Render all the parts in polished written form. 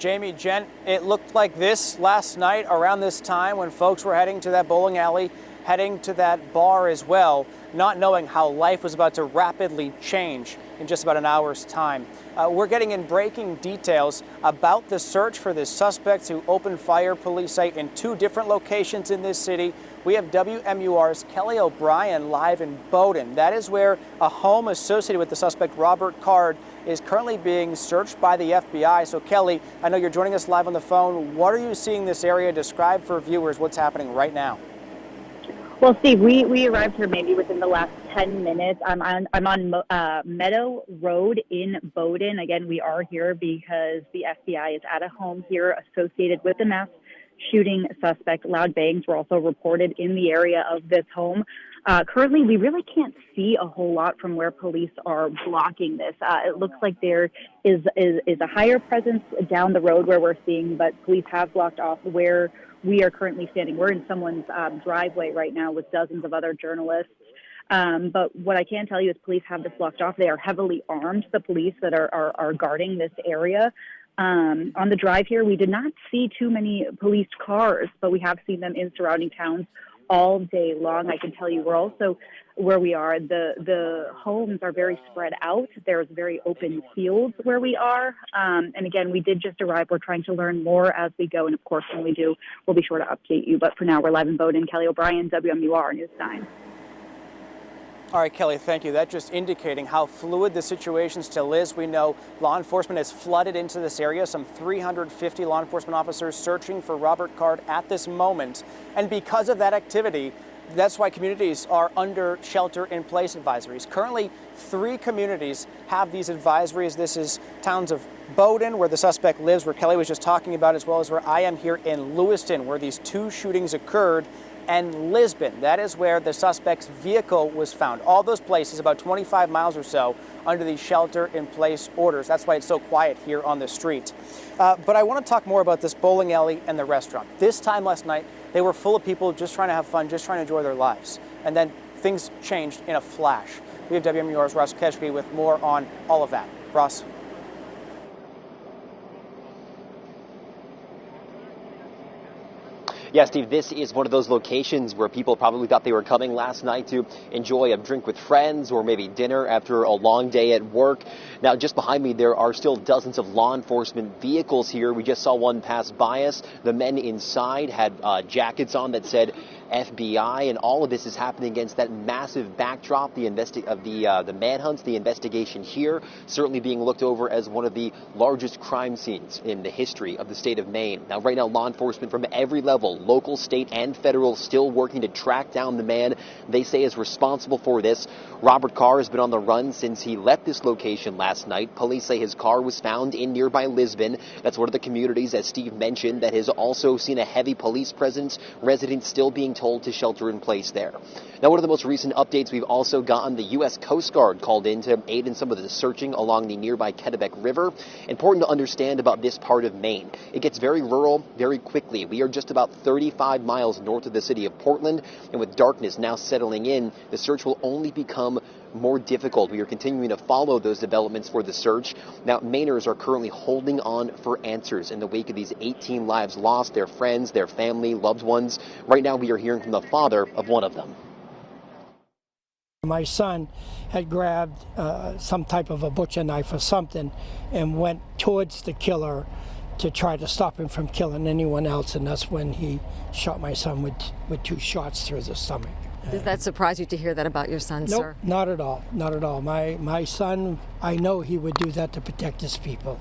Jamie, Jen, it looked like this last night around this time when folks were heading to that bowling alley, heading to that bar as well, not knowing how life was about to rapidly change in just about an hour's time. We're getting in breaking details about the search for this suspect who opened fire, police say, in 2 different locations in this city. We have WMUR's Kelly O'Brien live in Bowdoin. That is where a home associated with the suspect, Robert Card, is currently being searched by the FBI. So Kelly, I know you're joining us live on the phone. What are you seeing this area? Describe for viewers what's happening right now. Well, Steve, we arrived here maybe within the last 10 minutes. I'm on Meadow Road in Bowdoin. Again, we are here because the FBI is at a home here associated with the mass shooting suspect. Loud bangs were also reported in the area of this home. Currently, we really can't see a whole lot from where police are blocking this. It looks like there is a higher presence down the road where we're seeing, but police have blocked off where we are currently standing. We're in someone's driveway right now with dozens of other journalists. But what I can tell you is police have this blocked off. They are heavily armed, the police that are guarding this area. On the drive here, we did not see too many police cars, but we have seen them in surrounding towns all day long. I can tell you we're also where we are. The homes are very spread out. There's very open fields where we are. And again, we did just arrive. We're trying to learn more as we go. And of course, when we do, we'll be sure to update you. But for now, we're live in Bowdoin. Kelly O'Brien, WMUR News 9. All right, Kelly, thank you. That's just indicating how fluid the situation still is. We know law enforcement has flooded into this area, some 350 law enforcement officers searching for Robert Card at this moment. And because of that activity, that's why communities are under shelter-in-place advisories. Currently, 3 communities have these advisories. This is towns of Bowdoin, where the suspect lives, where Kelly was just talking about, as well as where I am here in Lewiston, where these 2 shootings occurred, and Lisbon. That is where the suspect's vehicle was found. All those places, about 25 miles or so, under these shelter-in-place orders. That's why it's so quiet here on the street. But I want to talk more about this bowling alley and the restaurant. This time last night, they were full of people just trying to have fun, just trying to enjoy their lives. And then things changed in a flash. We have WMUR's Ross Ketchke with more on all of that. Ross. Yeah, Steve, this is one of those locations where people probably thought they were coming last night to enjoy a drink with friends or maybe dinner after a long day at work. Now, just behind me, there are still dozens of law enforcement vehicles here. We just saw one pass by us. The men inside had jackets on that said FBI, and all of this is happening against that massive backdrop, the manhunts, the investigation here, certainly being looked over as one of the largest crime scenes in the history of the state of Maine. Now, right now, law enforcement from every level, local, state, and federal, still working to track down the man they say is responsible for this. Robert Card has been on the run since he left this location last night. Police say his car was found in nearby Lisbon. That's one of the communities, as Steve mentioned, that has also seen a heavy police presence, residents still being told to shelter in place there. Now, one of the most recent updates we've also gotten, the U.S. Coast Guard called in to aid in some of the searching along the nearby Kennebec River. Important to understand about this part of Maine. It gets very rural very quickly. We are just about 35 miles north of the city of Portland, and with darkness now settling in, the search will only become more difficult. We are continuing to follow those developments for the search. Now, Mainers are currently holding on for answers in the wake of these 18 lives lost, their friends, their family, loved ones. Right now, we are hearing from the father of one of them. My son had grabbed some type of a butcher knife or something and went towards the killer to try to stop him from killing anyone else, and that's when he shot my son with 2 shots through the stomach. Does that surprise you to hear that about your son, nope, sir? Not at all. Not at all. My son, I know he would do that to protect his people.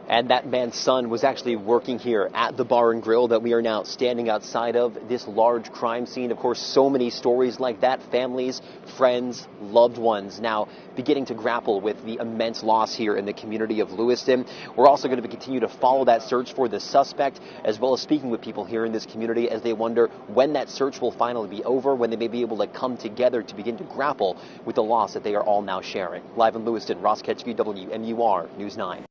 And that man's son was actually working here at the bar and grill that we are now standing outside of, this large crime scene. Of course, so many stories like that, families, friends, loved ones now beginning to grapple with the immense loss here in the community of Lewiston. We're also going to continue to follow that search for the suspect, as well as speaking with people here in this community as they wonder when that search will finally be over, when they may be able to come together to begin to grapple with the loss that they are all now sharing. Live in Lewiston, Ross Ketchke, WMUR News 9.